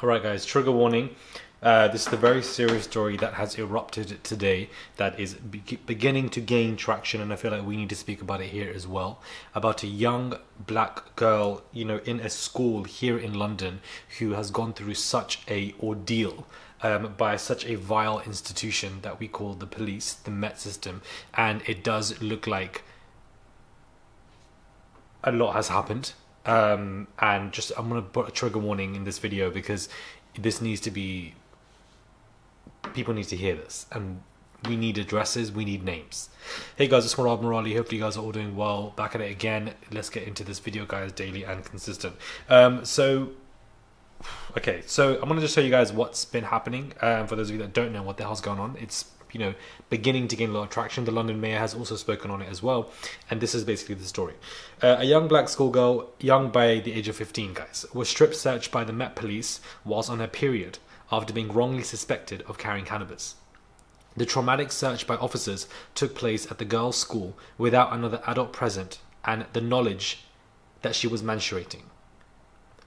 Alright guys, trigger warning. This is a very serious story that has erupted today that is beginning to gain traction, and I feel like we need to speak about it here as well. About a young black girl, in a school here in London who has gone through such a ordeal by such a vile institution that we call the police, the Met system, and it does look like a lot has happened. And just I'm gonna put a trigger warning in this video because this needs to be, people need to hear this, and we need addresses, we need names. Hey guys, it's Murad Murali. Hopefully you guys are all doing well. Back at it again. Let's get into this video, guys, daily and consistent. So I'm gonna just show you guys what's been happening. For those of you that don't know what the hell's going on, it's beginning to gain a lot of traction. The London mayor has also spoken on it as well, and this is basically the story. A young black schoolgirl, young by the age of 15, guys, was strip searched by the Met Police whilst on her period after being wrongly suspected of carrying cannabis. The traumatic search by officers took place at the girls' school without another adult present and the knowledge that she was menstruating.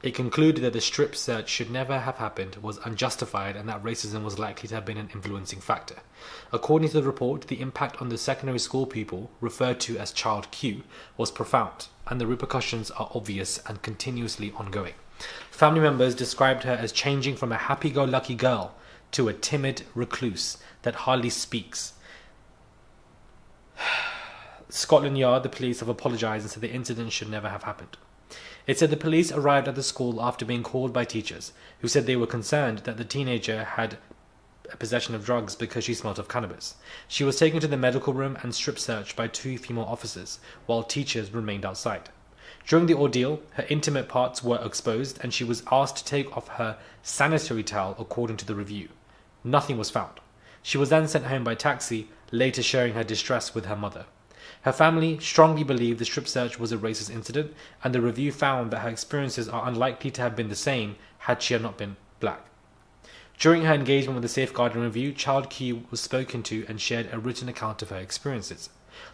It concluded that the strip search should never have happened, was unjustified, and that racism was likely to have been an influencing factor. According to the report, the impact on the secondary school pupil, referred to as Child Q, was profound, and the repercussions are obvious and continuously ongoing. Family members described her as changing from a happy-go-lucky girl to a timid recluse that hardly speaks. Scotland Yard, the police, have apologised and said the incident should never have happened. It said the police arrived at the school after being called by teachers, who said they were concerned that the teenager had a possession of drugs because she smelt of cannabis. She was taken to the medical room and strip searched by 2 female officers, while teachers remained outside. During the ordeal, her intimate parts were exposed and she was asked to take off her sanitary towel, according to the review. Nothing was found. She was then sent home by taxi, later sharing her distress with her mother. Her family strongly believed the strip search was a racist incident, and the review found that her experiences are unlikely to have been the same had she not been black. During her engagement with the safeguarding review, Child Q was spoken to and shared a written account of her experiences.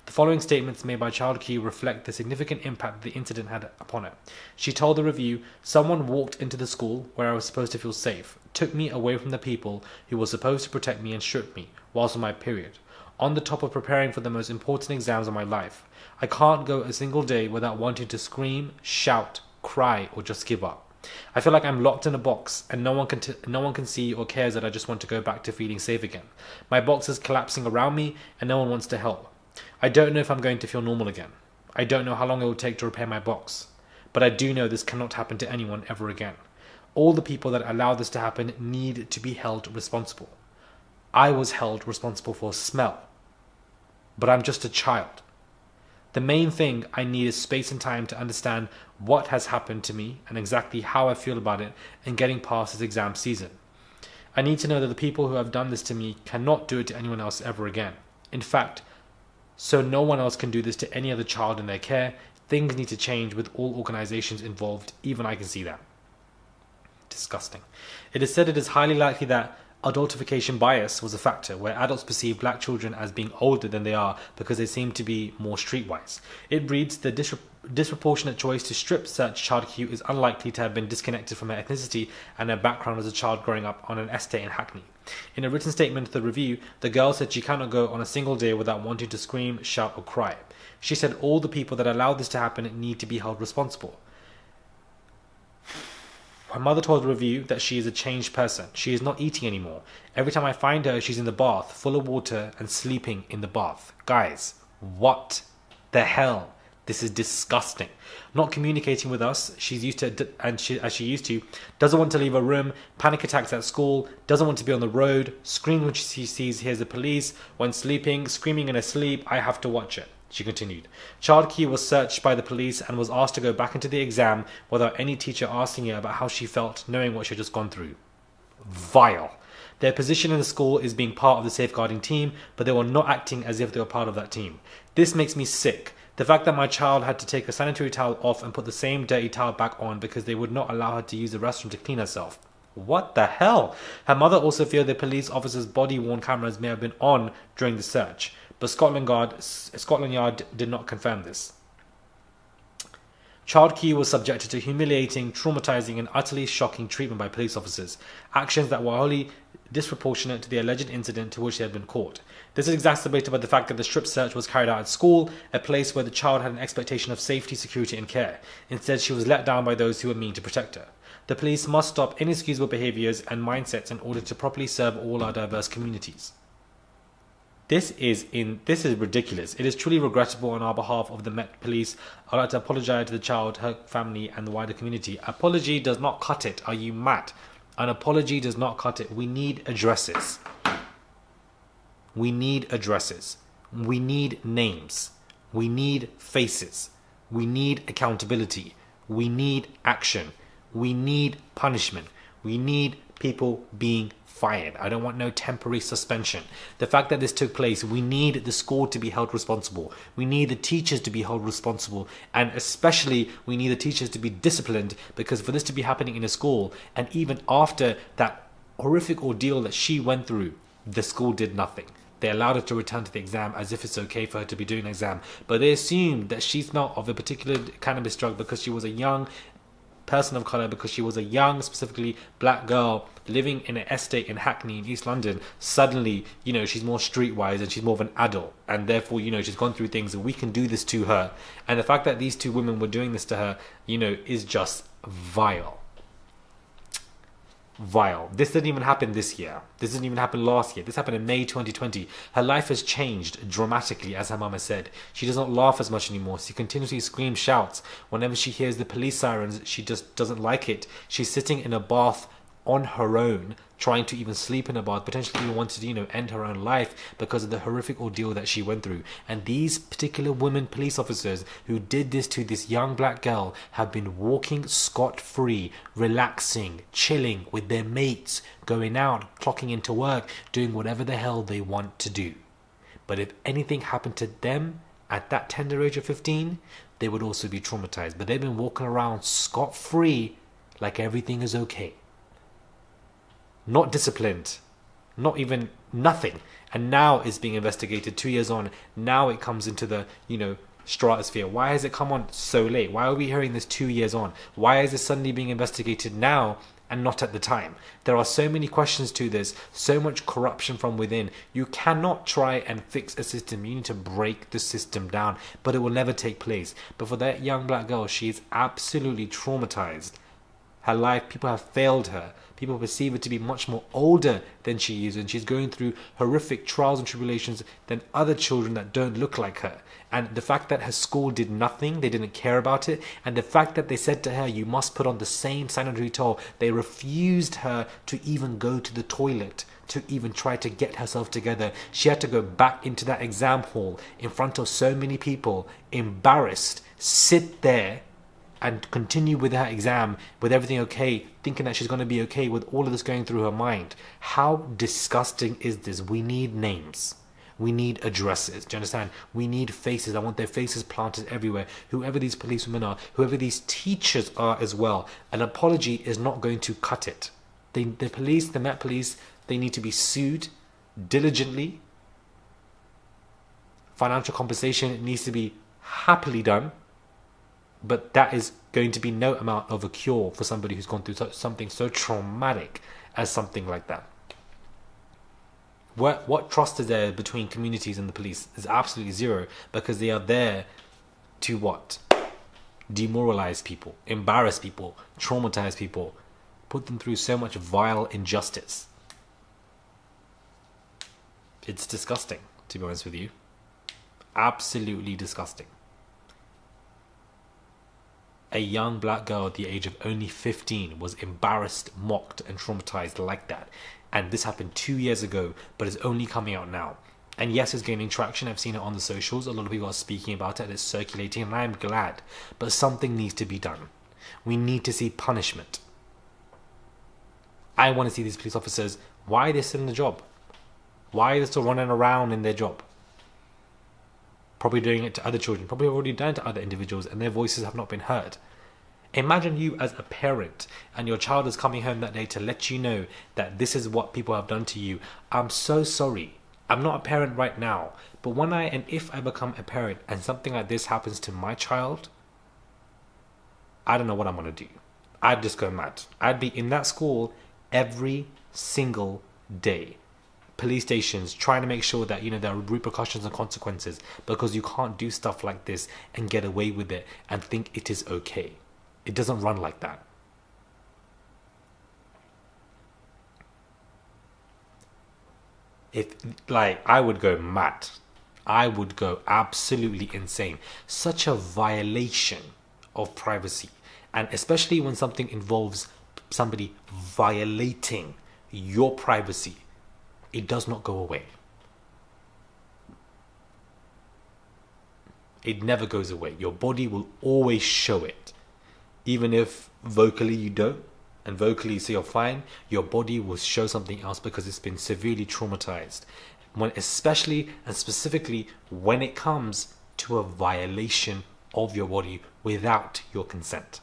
The following statements made by Child Q reflect the significant impact the incident had upon her. She told the review, "Someone walked into the school where I was supposed to feel safe, took me away from the people who were supposed to protect me, and stripped me whilst on my period. On the top of preparing for the most important exams of my life. I can't go a single day without wanting to scream, shout, cry, or just give up. I feel like I'm locked in a box and no one can see or cares that I just want to go back to feeling safe again. My box is collapsing around me and no one wants to help. I don't know if I'm going to feel normal again. I don't know how long it will take to repair my box. But I do know this cannot happen to anyone ever again. All the people that allow this to happen need to be held responsible. I was held responsible for smell, but I'm just a child. The main thing I need is space and time to understand what has happened to me and exactly how I feel about it and getting past this exam season. I need to know that the people who have done this to me cannot do it to anyone else ever again. In fact, so no one else can do this to any other child in their care, things need to change with all organizations involved. Even I can see that." Disgusting. It is said it is highly likely that adultification bias was a factor, where adults perceive black children as being older than they are because they seem to be more streetwise. It reads, the disproportionate choice to strip search Child Q is unlikely to have been disconnected from her ethnicity and her background as a child growing up on an estate in Hackney. In a written statement to the review, the girl said she cannot go on a single day without wanting to scream, shout, or cry. She said all the people that allowed this to happen need to be held responsible. Her mother told the review that she is a changed person. She is not eating anymore. Every time I find her, she's in the bath, full of water, and sleeping in the bath. Guys, what the hell? This is disgusting. Not communicating with us, she's used to, as she used to, doesn't want to leave her room, panic attacks at school, doesn't want to be on the road, screams when she sees hears the police, when sleeping, screaming in her sleep, I have to watch it. She continued. Child Q was searched by the police and was asked to go back into the exam without any teacher asking her about how she felt, knowing what she had just gone through. Vile. Their position in the school is being part of the safeguarding team, but they were not acting as if they were part of that team. This makes me sick. The fact that my child had to take a sanitary towel off and put the same dirty towel back on because they would not allow her to use the restroom to clean herself. What the hell? Her mother also feared the police officers' body-worn cameras may have been on during the search, but Scotland Yard did not confirm this. Child Q was subjected to humiliating, traumatizing, and utterly shocking treatment by police officers, actions that were wholly disproportionate to the alleged incident to which they had been caught. This is exacerbated by the fact that the strip search was carried out at school, a place where the child had an expectation of safety, security, and care. Instead, she was let down by those who were mean to protect her. The police must stop inexcusable behaviors and mindsets in order to properly serve all our diverse communities. This is ridiculous. It is truly regrettable on our behalf of the Met Police. I'd like to apologize to the child, her family, and the wider community. Apology does not cut it. Are you mad? An apology does not cut it. We need addresses. We need addresses. We need names. We need faces. We need accountability. We need action. We need punishment. We need people being fired. I don't want no temporary suspension. The fact that this took place, we need the school to be held responsible. We need the teachers to be held responsible. And especially, we need the teachers to be disciplined, because for this to be happening in a school, and even after that horrific ordeal that she went through, the school did nothing. They allowed her to return to the exam as if it's okay for her to be doing an exam. But they assumed that she smelled of a particular cannabis drug because she was a young person of colour, because she was a young, specifically black girl living in an estate in Hackney in East London. Suddenly, she's more streetwise and she's more of an adult, and therefore, she's gone through things, and we can do this to her. And the fact that these two women were doing this to her, is just vile. Vile. This didn't even happen this year. This didn't even happen last year. This happened in May 2020. Her life has changed dramatically, as her mama said. She does not laugh as much anymore. She continuously screams, shouts. Whenever she hears the police sirens, she just doesn't like it. She's sitting in a bath on her own, trying to even sleep in a bath, potentially even wanted to, end her own life because of the horrific ordeal that she went through. And these particular women police officers who did this to this young black girl have been walking scot-free, relaxing, chilling with their mates, going out, clocking into work, doing whatever the hell they want to do. But if anything happened to them at that tender age of 15, they would also be traumatized. But they've been walking around scot-free like everything is okay. Not disciplined, not even nothing. And now it's being investigated 2 years on. Now it comes into the, stratosphere. Why has it come on so late? Why are we hearing this 2 years on? Why is it suddenly being investigated now and not at the time? There are so many questions to this, so much corruption from within. You cannot try and fix a system. You need to break the system down, but it will never take place. But for that young black girl, she is absolutely traumatized. Her life, people have failed her. People perceive her to be much more older than she is, and she's going through horrific trials and tribulations than other children that don't look like her. And the fact that her school did nothing, they didn't care about it, and the fact that they said to her, you must put on the same sanitary towel, they refused her to even go to the toilet, to even try to get herself together. She had to go back into that exam hall in front of so many people, embarrassed, sit there and continue with her exam with everything okay, thinking that she's going to be okay with all of this going through her mind. How disgusting is this? We need names. We need addresses. Do you understand? We need faces. I want their faces planted everywhere. Whoever these policewomen are, whoever these teachers are as well. An apology is not going to cut it. The police, the Met Police, they need to be sued diligently. Financial compensation needs to be happily done. But that is going to be no amount of a cure for somebody who's gone through something so traumatic as something like that. What trust is there between communities and the police? Is absolutely zero, because they are there to what? Demoralize people, embarrass people, traumatize people, put them through so much vile injustice. It's disgusting, to be honest with you. Absolutely disgusting. A young black girl at the age of only 15 was embarrassed, mocked, and traumatized like that. And this happened 2 years ago, but it's only coming out now. And yes, it's gaining traction. I've seen it on the socials. A lot of people are speaking about it. It's circulating, and I'm glad. But something needs to be done. We need to see punishment. I want to see these police officers, why are they still in the job? Why are they still running around in their job? Probably doing it to other children, probably already done it to other individuals, and their voices have not been heard. Imagine you as a parent and your child is coming home that day to let you know that this is what people have done to you. I'm so sorry. I'm not a parent right now, but when if I become a parent and something like this happens to my child, I don't know what I'm going to do. I'd just go mad. I'd be in that school every single day. Police stations trying to make sure that, you know, there are repercussions and consequences, because you can't do stuff like this and get away with it and think it is okay. It doesn't run like that. If, like, I would go mad. I would go absolutely insane. Such a violation of privacy. And especially when something involves somebody violating your privacy, it does not go away. It never goes away. Your body will always show it. Even if vocally you don't, and vocally you say you're fine, your body will show something else because it's been severely traumatized. When, especially and specifically when it comes to a violation of your body without your consent.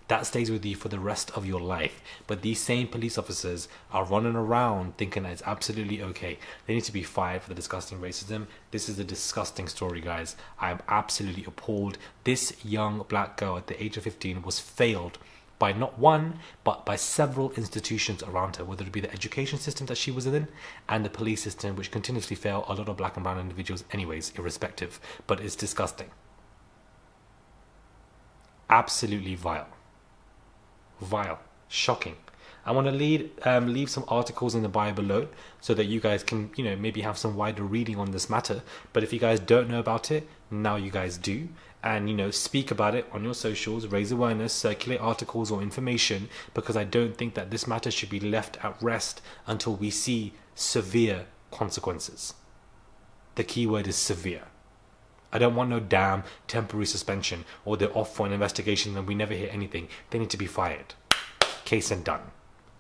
That stays with you for the rest of your life. But these same police officers are running around thinking that it's absolutely okay. They need to be fired for the disgusting racism. This is a disgusting story, guys. I am absolutely appalled. This young black girl at the age of 15 was failed by not one, but by several institutions around her, whether it be the education system that she was in and the police system, which continuously fail a lot of black and brown individuals anyways, irrespective. But it's disgusting. Absolutely vile. Vile. Shocking. I want to leave some articles in the bio below so that you guys can, you know, maybe have some wider reading on this matter. But if you guys don't know about it, now you guys do. And, you know, speak about it on your socials, raise awareness, circulate articles or information, because I don't think that this matter should be left at rest until we see severe consequences. The key word is severe. I don't want no damn temporary suspension or they're off for an investigation and we never hear anything. They need to be fired. Case and done.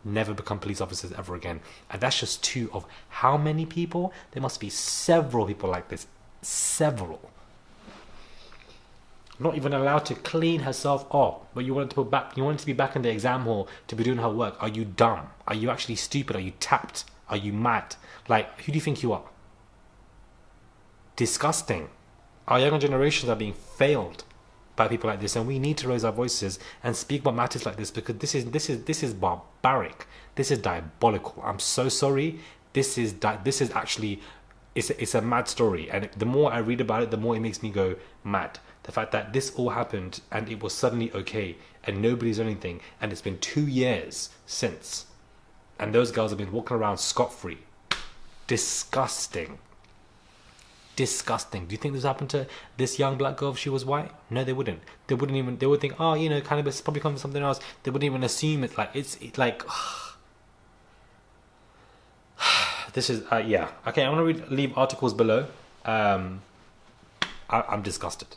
Never become police officers ever again. And that's just two of how many people? There must be several people like this. Several. Not even allowed to clean herself off, but you want to be back in the exam hall to be doing her work. Are you dumb? Are you actually stupid? Are you tapped? Are you mad? Like, who do you think you are? Disgusting. Our younger generations are being failed by people like this, and we need to raise our voices and speak about matters like this, because this is barbaric. This is diabolical. I'm so sorry. This is actually it's a mad story, and the more I read about it, the more it makes me go mad. The fact that this all happened and it was suddenly okay and nobody's done anything, and it's been 2 years since, and those girls have been walking around scot-free. Disgusting. Disgusting. Do you think this happened to this young black girl if she was white? No, they wouldn't. They would think, oh, you know, cannabis probably comes from something else. They wouldn't even assume it's like, this is, yeah. Okay, I'm going to leave articles below. I'm disgusted.